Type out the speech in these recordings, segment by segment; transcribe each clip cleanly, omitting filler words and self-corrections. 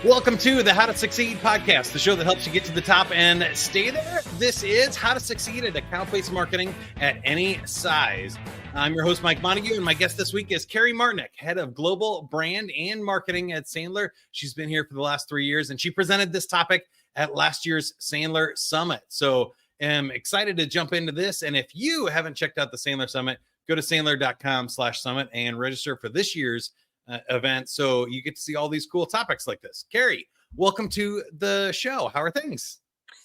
Welcome to the How to Succeed podcast, the show that helps you get to the top and stay there. This is How to Succeed at Account-Based Marketing at Any Size. I'm your host, Mike Montague, and my guest this week is Kerri Martinek, Head of Global Brand and Marketing at Sandler. She's been here for the last 3 years, and she presented this topic at last year's Sandler Summit. So I'm excited to jump into this, and if you haven't checked out the Sandler Summit, go to sandler.com/summit and register for this year's event, so you get to see all these cool topics like this. Kerri, welcome to the show. How are things?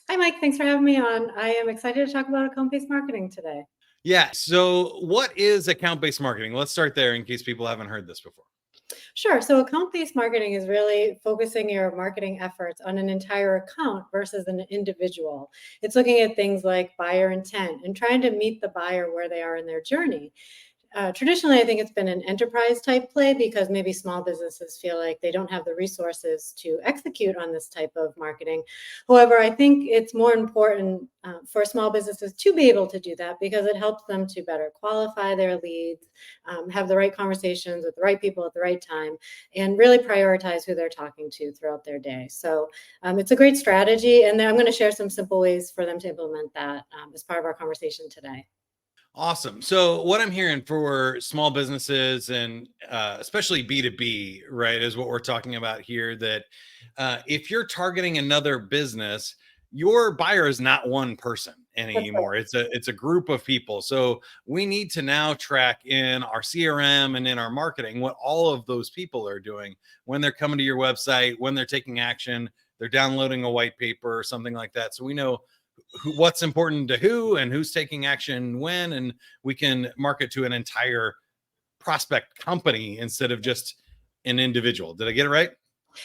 Hi, Mike. Thanks for having me on. I am excited to talk about account-based marketing today. Yeah. So what is account-based marketing? Let's start there in case people haven't heard this before. Sure. So account-based marketing is really focusing your marketing efforts on an entire account versus an individual. It's looking at things like buyer intent and trying to meet the buyer where they are in their journey. Traditionally, I think it's been an enterprise type play because maybe small businesses feel like they don't have the resources to execute on this type of marketing. However, I think it's more important for small businesses to be able to do that because it helps them to better qualify their leads, have the right conversations with the right people at the right time, and really prioritize who they're talking to throughout their day. So it's a great strategy, and I'm going to share some simple ways for them to implement that as part of our conversation today. Awesome. So what I'm hearing for small businesses and especially B2B, right, is what we're talking about here, that if you're targeting another business, your buyer is not one person anymore. It's a group of people. So we need to now track in our CRM and in our marketing what all of those people are doing when they're coming to your website, when they're taking action, they're downloading a white paper or something like that. So we know what's important to who and who's taking action when, and we can market to an entire prospect company instead of just an individual. Did I get it right?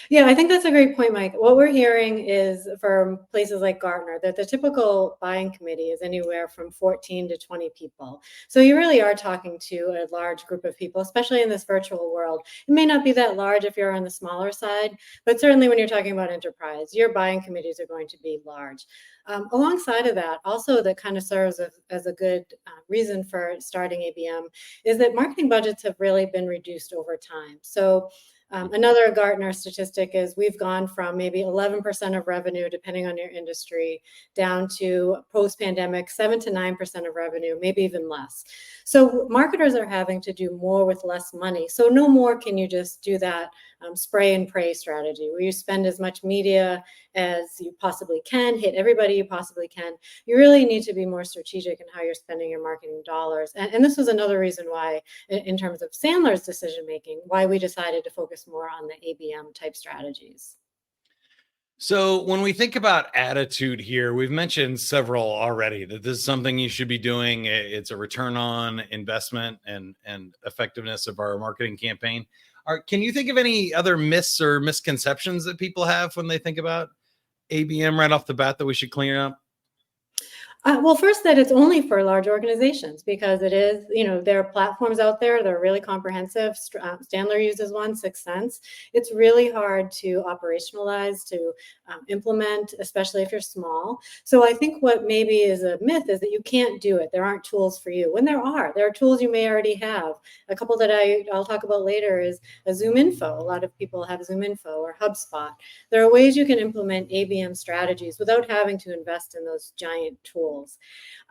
Yeah, I think that's a great point, Mike. What we're hearing is from places like Gartner that the typical buying committee is anywhere from 14 to 20 people. So you really are talking to a large group of people, especially in this virtual world. It may not be that large if you're on the smaller side, but certainly when you're talking about enterprise, your buying committees are going to be large. Alongside of that, also that kind of serves as a good reason for starting ABM is that marketing budgets have really been reduced over time. So another Gartner statistic is we've gone from maybe 11% of revenue, depending on your industry, down to post-pandemic 7 to 9% of revenue, maybe even less. So marketers are having to do more with less money. So no more can you just do that spray and pray strategy where you spend as much media as you possibly can, hit everybody you possibly can. You really need to be more strategic in how you're spending your marketing dollars. And this was another reason why, in terms of Sandler's decision-making, why we decided to focus more on the ABM type strategies. So when we think about attitude here, we've mentioned several already that this is something you should be doing. It's a return on investment and effectiveness of our marketing campaign. Can you think of any other myths or misconceptions that people have when they think about ABM right off the bat that we should clean up? Well, first, that it's only for large organizations because it is, there are platforms out there that are really comprehensive. Sandler uses one, 6 Sense. It's really hard to operationalize, to implement, especially if you're small. So I think what maybe is a myth is that you can't do it. There aren't tools for you. When there are tools you may already have. A couple that I'll talk about later is a ZoomInfo. A lot of people have ZoomInfo or HubSpot. There are ways you can implement ABM strategies without having to invest in those giant tools.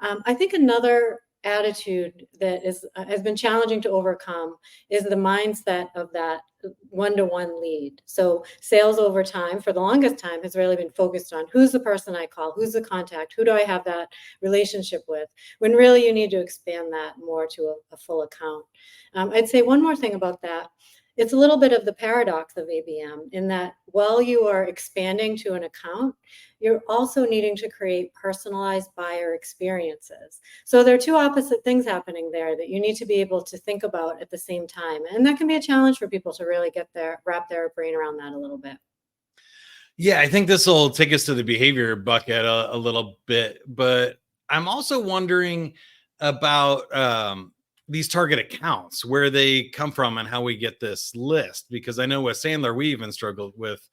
I think another attitude that has been challenging to overcome is the mindset of that one-to-one lead. So sales over time, for the longest time, has really been focused on who's the person I call, who's the contact, who do I have that relationship with, when really you need to expand that more to a full account. I'd say one more thing about that. It's a little bit of the paradox of ABM in that while you are expanding to an account, you're also needing to create personalized buyer experiences. So there are two opposite things happening there that you need to be able to think about at the same time. And that can be a challenge for people to really wrap their brain around that a little bit. Yeah, I think this will take us to the behavior bucket a little bit, but I'm also wondering about these target accounts, where they come from and how we get this list. Because I know with Sandler, we even struggled with,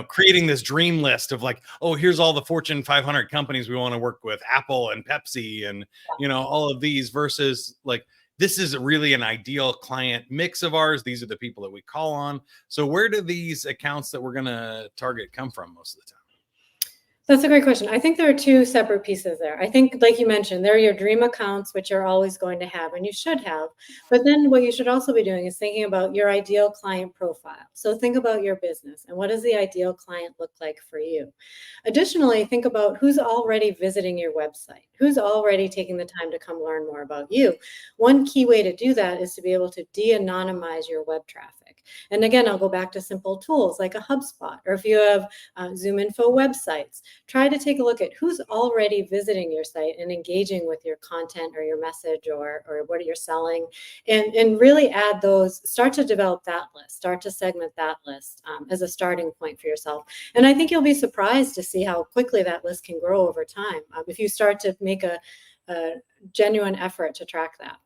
creating this dream list of like, oh, here's all the Fortune 500 companies we want to work with, Apple and Pepsi and, all of these versus like, this is really an ideal client mix of ours. These are the people that we call on. So where do these accounts that we're going to target come from most of the time? That's a great question. I think there are two separate pieces there. I think, like you mentioned, there are your dream accounts, which you're always going to have, and you should have. But then what you should also be doing is thinking about your ideal client profile. So think about your business and what does the ideal client look like for you? Additionally, think about who's already visiting your website, who's already taking the time to come learn more about you. One key way to do that is to be able to de-anonymize your web traffic. And again, I'll go back to simple tools like a HubSpot, or if you have ZoomInfo websites, try to take a look at who's already visiting your site and engaging with your content or your message or what you're selling, and really add those, start to develop that list, start to segment that list as a starting point for yourself. And I think you'll be surprised to see how quickly that list can grow over time if you start to make a genuine effort to track that.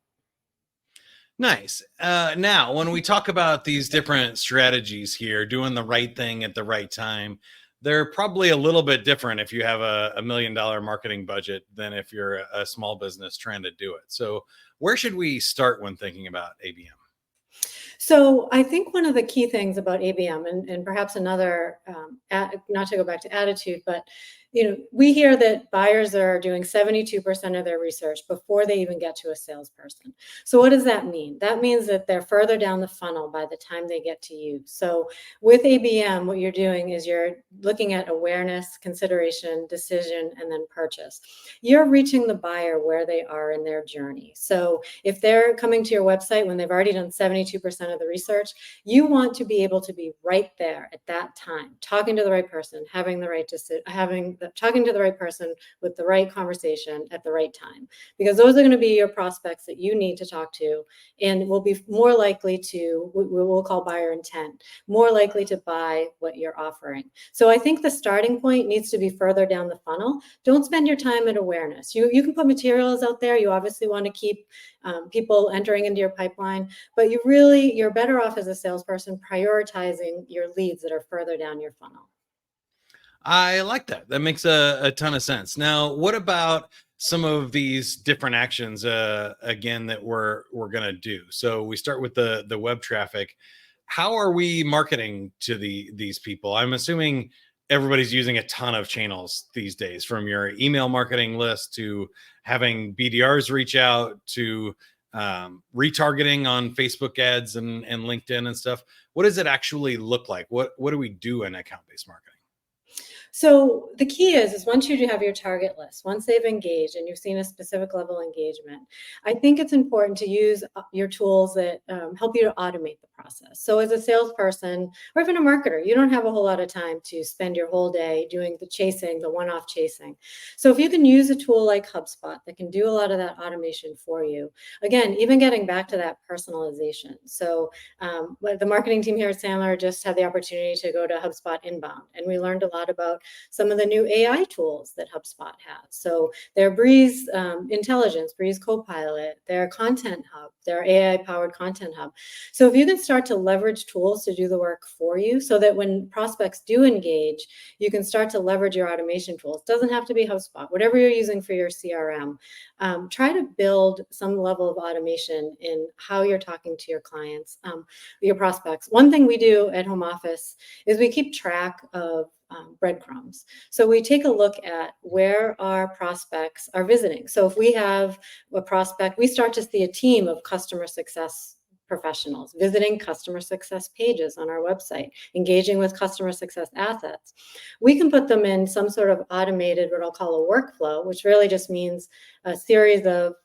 Nice. Now, when we talk about these different strategies here, doing the right thing at the right time, they're probably a little bit different if you have a $1 million marketing budget than if you're a small business trying to do it. So where should we start when thinking about ABM? So I think one of the key things about ABM, and perhaps another, not to go back to attitude, but we hear that buyers are doing 72% of their research before they even get to a salesperson. So what does that mean? That means that they're further down the funnel by the time they get to you. So with ABM, what you're doing is you're looking at awareness, consideration, decision, and then purchase. You're reaching the buyer where they are in their journey. So if they're coming to your website when they've already done 72% of the research, you want to be able to be right there at that time, talking to the right person, having the right decision, talking to the right person with the right conversation at the right time, because those are going to be your prospects that you need to talk to and will be more likely to, we'll call buyer intent, more likely to buy what you're offering. So I think the starting point needs to be further down the funnel. Don't spend your time at awareness. You can put materials out there. You obviously want to keep people entering into your pipeline, but you're better off as a salesperson prioritizing your leads that are further down your funnel. I like that. That makes a ton of sense. Now, what about some of these different actions again that we're going to do? So we start with the web traffic. How are we marketing to these people? I'm assuming everybody's using a ton of channels these days, from your email marketing list to having BDRs reach out to retargeting on Facebook ads and LinkedIn and stuff. What does it actually look like? What do we do in account-based marketing? So the key is once you do have your target list, once they've engaged and you've seen a specific level of engagement, I think it's important to use your tools that help you to automate the process. So as a salesperson or even a marketer, you don't have a whole lot of time to spend your whole day doing the chasing, the one-off chasing. So if you can use a tool like HubSpot that can do a lot of that automation for you, again, even getting back to that personalization. So the marketing team here at Sandler just had the opportunity to go to HubSpot Inbound, and we learned a lot about some of the new AI tools that HubSpot has. So their Breeze Intelligence, Breeze Copilot, their Content Hub, their AI-powered Content Hub. So if you can start to leverage tools to do the work for you so that when prospects do engage, you can start to leverage your automation tools. It doesn't have to be HubSpot, whatever you're using for your CRM. Try to build some level of automation in how you're talking to your clients, your prospects. One thing we do at home office is we keep track of breadcrumbs. So we take a look at where our prospects are visiting. So if we have a prospect, we start to see a team of customer success professionals visiting customer success pages on our website, engaging with customer success assets. We can put them in some sort of automated, what I'll call a workflow, which really just means a series of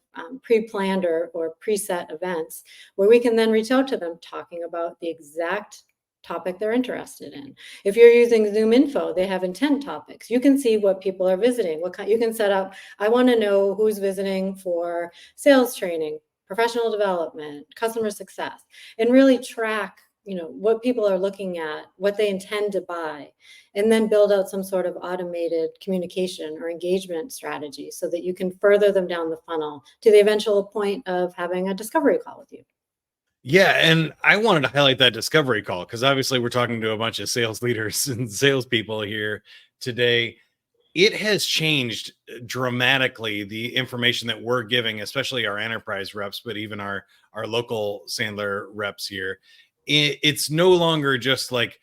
pre-planned or preset events where we can then reach out to them talking about the exact topic they're interested in. If you're using ZoomInfo, they have intent topics. You can see what people are visiting. You can set up, I want to know who's visiting for sales training, professional development, customer success, and really track what people are looking at, what they intend to buy, and then build out some sort of automated communication or engagement strategy so that you can further them down the funnel to the eventual point of having a discovery call with you. Yeah, and I wanted to highlight that discovery call because obviously we're talking to a bunch of sales leaders and salespeople here today. it has changed dramatically the information that we're giving, especially our enterprise reps, but even our local Sandler reps here. It's no longer just like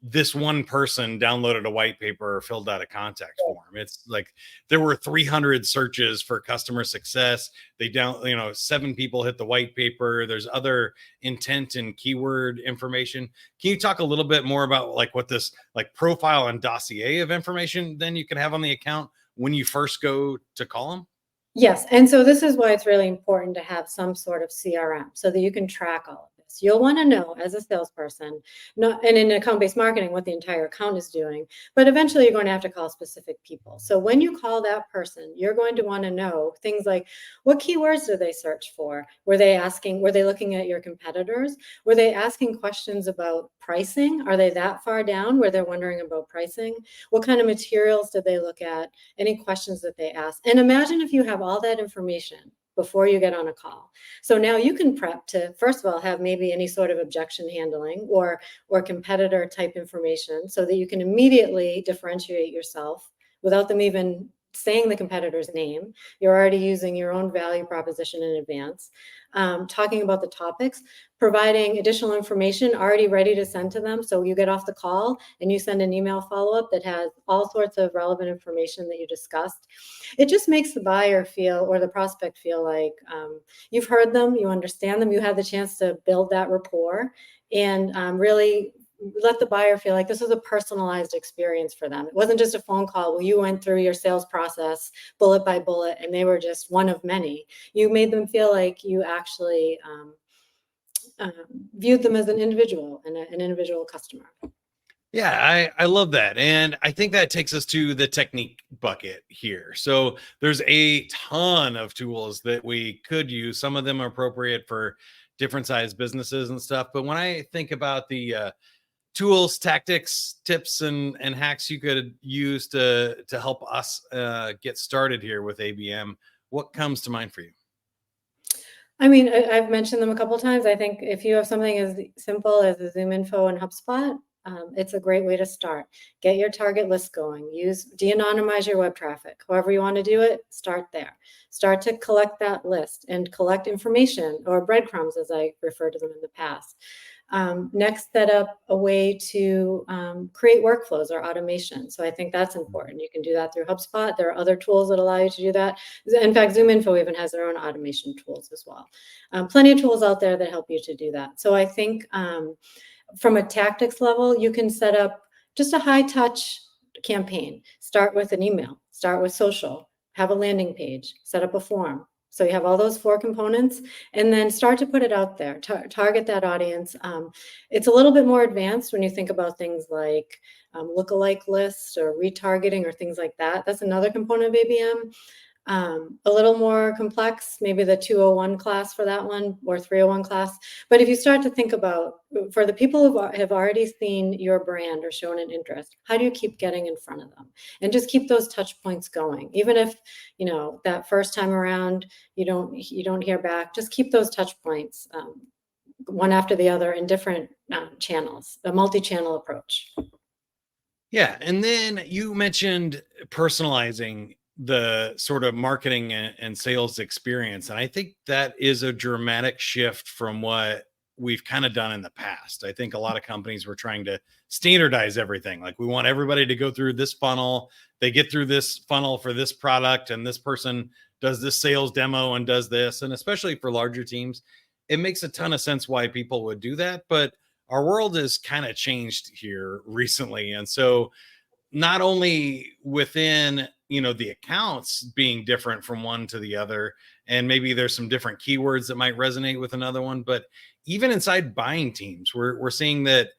this one person downloaded a white paper or filled out a contact form. It's like there were 300 searches for customer success. They 7 people hit the white paper. There's other intent and keyword information. Can you talk a little bit more about like what this like profile and dossier of information then you can have on the account when you first go to call them? Yes. And so this is why it's really important to have some sort of CRM so that you can track all of this. You'll want to know as a salesperson, and in account-based marketing, what the entire account is doing, but eventually you're going to have to call specific people. So when you call that person, you're going to want to know things like, what keywords do they search for? Were they looking at your competitors? Were they asking questions about pricing? Are they that far down where they're wondering about pricing? What kind of materials did they look at? Any questions that they ask? And imagine if you have all that information before you get on a call. So now you can prep to, first of all, have maybe any sort of objection handling or competitor type information so that you can immediately differentiate yourself without them even saying the competitor's name. You're already using your own value proposition in advance, talking about the topics, providing additional information already ready to send to them. So you get off the call and you send an email follow-up that has all sorts of relevant information that you discussed. It just makes the buyer feel, or the prospect feel like you've heard them, you understand them, you had the chance to build that rapport and really let the buyer feel like this was a personalized experience for them. It wasn't just a phone call where you went through your sales process bullet by bullet and they were just one of many. You made them feel like you actually viewed them as an individual and an individual customer. Yeah, I love that. And I think that takes us to the technique bucket here. So there's a ton of tools that we could use. Some of them are appropriate for different size businesses and stuff. But when I think about the tools, tactics, tips, and hacks you could use to help us get started here with ABM, what comes to mind for you? I mean, I've mentioned them a couple of times. I think if you have something as simple as a ZoomInfo and HubSpot, it's a great way to start. Get your target list going. De-anonymize your web traffic. However you want to do it, start there. Start to collect that list and collect information or breadcrumbs, as I referred to them in the past. Next, set up a way to create workflows or automation. So I think that's important. You can do that through HubSpot. There are other tools that allow you to do that. In fact, ZoomInfo even has their own automation tools as well. Plenty of tools out there that help you to do that. So I think from a tactics level, you can set up just a high touch campaign. Start with an email, start with social, have a landing page, set up a form. So you have all those 4 components and then start to put it out there, target that audience. It's a little bit more advanced when you think about things like lookalike lists or retargeting or things like that. That's another component of ABM. A little more complex, maybe the 201 class for that one or 301 class. But if you start to think about, for the people who have already seen your brand or shown an interest, how do you keep getting in front of them? And just keep those touch points going. Even if, that first time around, you don't hear back, just keep those touch points one after the other in different channels, a multi-channel approach. Yeah. And then you mentioned personalizing the sort of marketing and sales experience. And I think that is a dramatic shift from what we've kind of done in the past. I think a lot of companies were trying to standardize everything. Like we want everybody to go through this funnel. They get through this funnel for this product, and this person does this sales demo and does this. And especially for larger teams, it makes a ton of sense why people would do that. But our world has kind of changed here recently. And so not only within the accounts being different from one to the other, and maybe there's some different keywords that might resonate with another one, but even inside buying teams, we're seeing that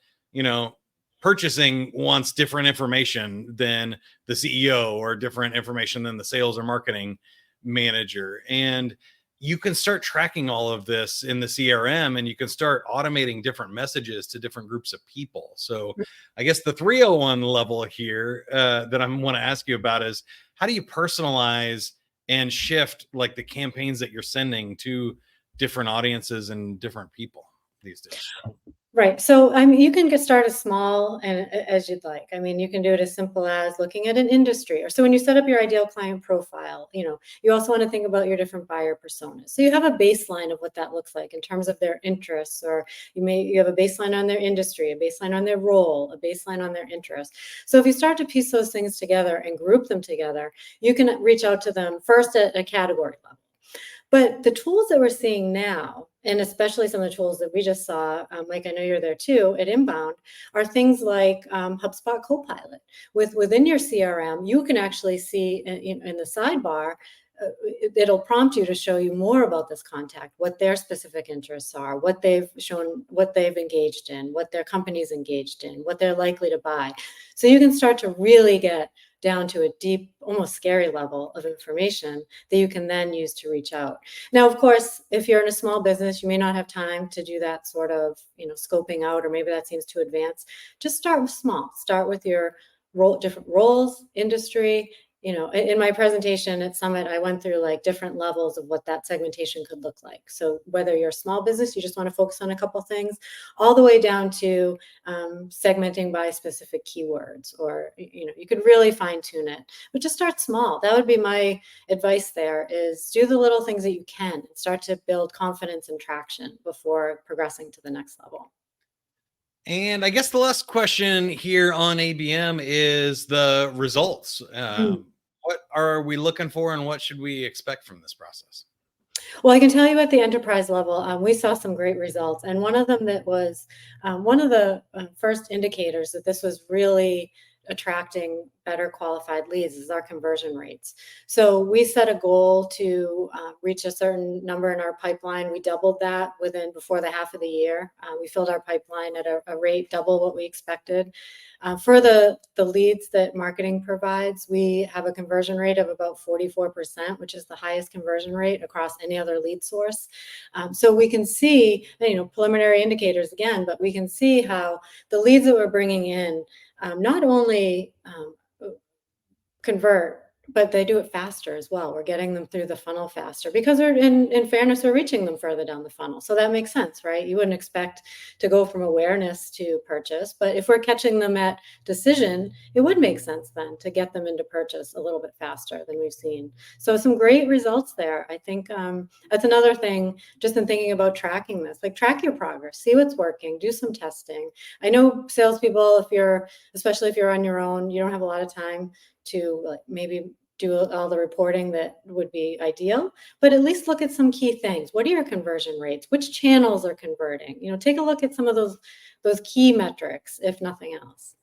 purchasing wants different information than the CEO or different information than the sales or marketing manager. And you can start tracking all of this in the CRM, and you can start automating different messages to different groups of people. So I guess the 301 level here that I want to ask you about is, how do you personalize and shift like the campaigns that you're sending to different audiences and different people these days? Right. So, I mean, you can get started small and as you'd like. I mean, you can do it as simple as looking at an industry. Or so when you set up your ideal client profile, you also want to think about your different buyer personas. So you have a baseline of what that looks like in terms of their interests, or you have a baseline on their industry, a baseline on their role, a baseline on their interests. So if you start to piece those things together and group them together, you can reach out to them first at a category level. But the tools that we're seeing now, and especially some of the tools that we just saw, like I know you're there too at Inbound, are things like HubSpot Copilot. Within your CRM, you can actually see in the sidebar, it'll prompt you to show you more about this contact, what their specific interests are, what they've shown, what they've engaged in, what their company's engaged in, what they're likely to buy. So you can start to really get down to a deep, almost scary level of information that you can then use to reach out. Now, of course, if you're in a small business, you may not have time to do that sort of, scoping out, or maybe that seems too advanced. Just start with small. Start with your different roles, industry. In my presentation at Summit, I went through like different levels of what that segmentation could look like. So whether you're a small business, you just want to focus on a couple things, all the way down to segmenting by specific keywords, or, you could really fine tune it, but just start small. That would be my advice there, is do the little things that you can and start to build confidence and traction before progressing to the next level. And I guess the last question here on ABM is the results. What are we looking for, and what should we expect from this process? Well, I can tell you at the enterprise level, we saw some great results. And one of them that was one of the first indicators that this was really attracting better qualified leads is our conversion rates. So we set a goal to reach a certain number in our pipeline. We doubled that before the half of the year. We filled our pipeline at a rate double what we expected. For the leads that marketing provides, we have a conversion rate of about 44%, which is the highest conversion rate across any other lead source. So we can see, preliminary indicators again, but we can see how the leads that we're bringing in not only convert, but they do it faster as well. We're getting them through the funnel faster because in fairness, we're reaching them further down the funnel. So that makes sense, right? You wouldn't expect to go from awareness to purchase, but if we're catching them at decision, it would make sense then to get them into purchase a little bit faster than we've seen. So some great results there. I think that's another thing, just in thinking about tracking this, like track your progress, see what's working, do some testing. I know salespeople, especially if you're on your own, you don't have a lot of time to maybe do all the reporting that would be ideal, but at least look at some key things. What are your conversion rates? Which channels are converting? Take a look at some of those key metrics, if nothing else.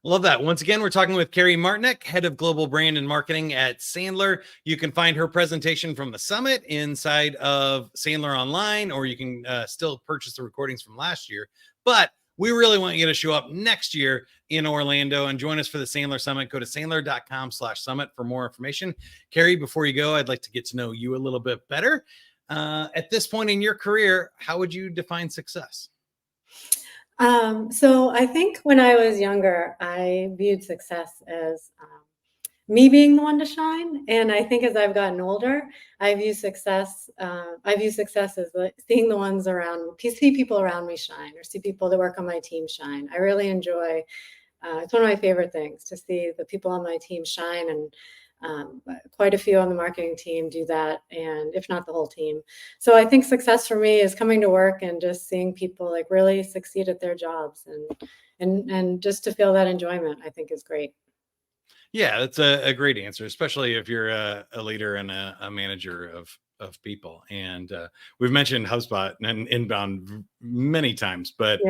Love that. Once again, we're talking with Kerri Martinek, head of global brand and marketing at Sandler. You can find her presentation from the summit inside of Sandler Online, or you can still purchase the recordings from last year. But we really want you to show up next year in Orlando and join us for the Sandler Summit. Go to sandler.com/summit for more information. Kerri, before you go, I'd like to get to know you a little bit better. At this point in your career, how would you define success? So I think when I was younger, I viewed success as me being the one to shine. And I think as I've gotten older, I view success as seeing the ones around, see people around me shine, or see people that work on my team shine. I really enjoy, it's one of my favorite things to see the people on my team shine, and quite a few on the marketing team do that, and if not the whole team. So I think success for me is coming to work and just seeing people really succeed at their jobs, and just to feel that enjoyment, I think is great. Yeah, that's a great answer, especially if you're a leader and a manager of people. And we've mentioned HubSpot and Inbound many times, but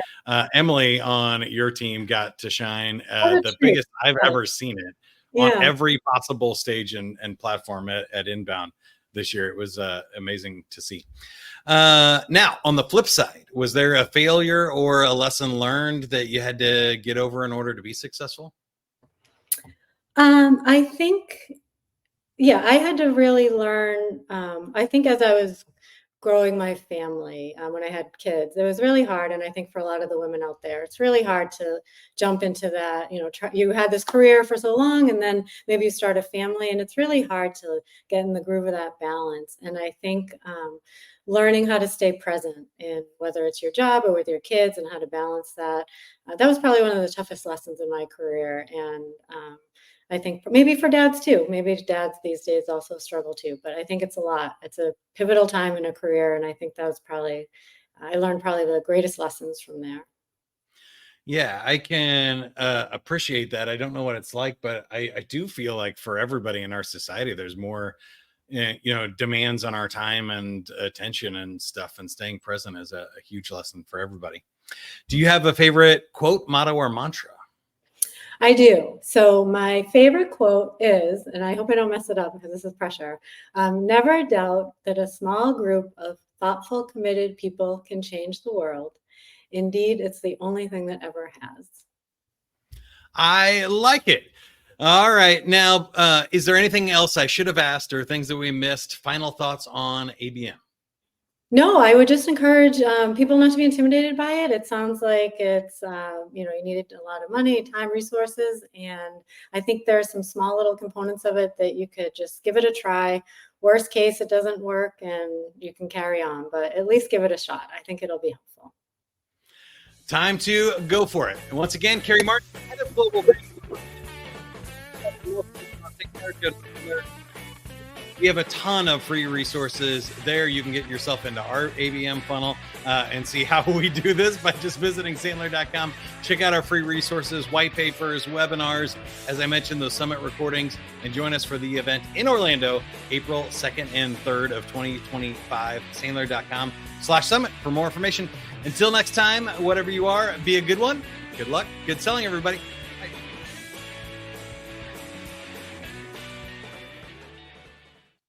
Emily on your team got to shine the biggest I've ever seen it on every possible stage and platform at Inbound this year. It was amazing to see. Now, on the flip side, was there a failure or a lesson learned that you had to get over in order to be successful? I think, I had to really learn. I think as I was growing my family, when I had kids, it was really hard. And I think for a lot of the women out there, it's really hard to jump into that. You had this career for so long, and then maybe you start a family, and it's really hard to get in the groove of that balance. And I think learning how to stay present in whether it's your job or with your kids and how to balance that. That was probably one of the toughest lessons in my career. And I think maybe for dads too, maybe dads these days also struggle too, but I think it's a lot. It's a pivotal time in a career. And I think that was I learned probably the greatest lessons from there. Yeah, I can appreciate that. I don't know what it's like, but I do feel like for everybody in our society, there's more, demands on our time and attention and stuff, and staying present is a huge lesson for everybody. Do you have a favorite quote, motto, or mantra? I do. So my favorite quote is, and I hope I don't mess it up because this is pressure, never doubt that a small group of thoughtful, committed people can change the world. Indeed, it's the only thing that ever has. I like it. All right. Now, is there anything else I should have asked or things that we missed? Final thoughts on ABM? No, I would just encourage people not to be intimidated by it. It sounds like it's, you needed a lot of money, time, resources. And I think there are some small little components of it that you could just give it a try. Worst case, it doesn't work and you can carry on, but at least give it a shot. I think it'll be helpful. Time to go for it. And once again, Kerri Martinek, head of global brand. We have a ton of free resources there. You can get yourself into our ABM funnel and see how we do this by just visiting Sandler.com. Check out our free resources, white papers, webinars, as I mentioned, those summit recordings, and join us for the event in Orlando, April 2nd and 3rd of 2025, Sandler.com/summit for more information. Until next time, whatever you are, be a good one. Good luck. Good selling, everybody.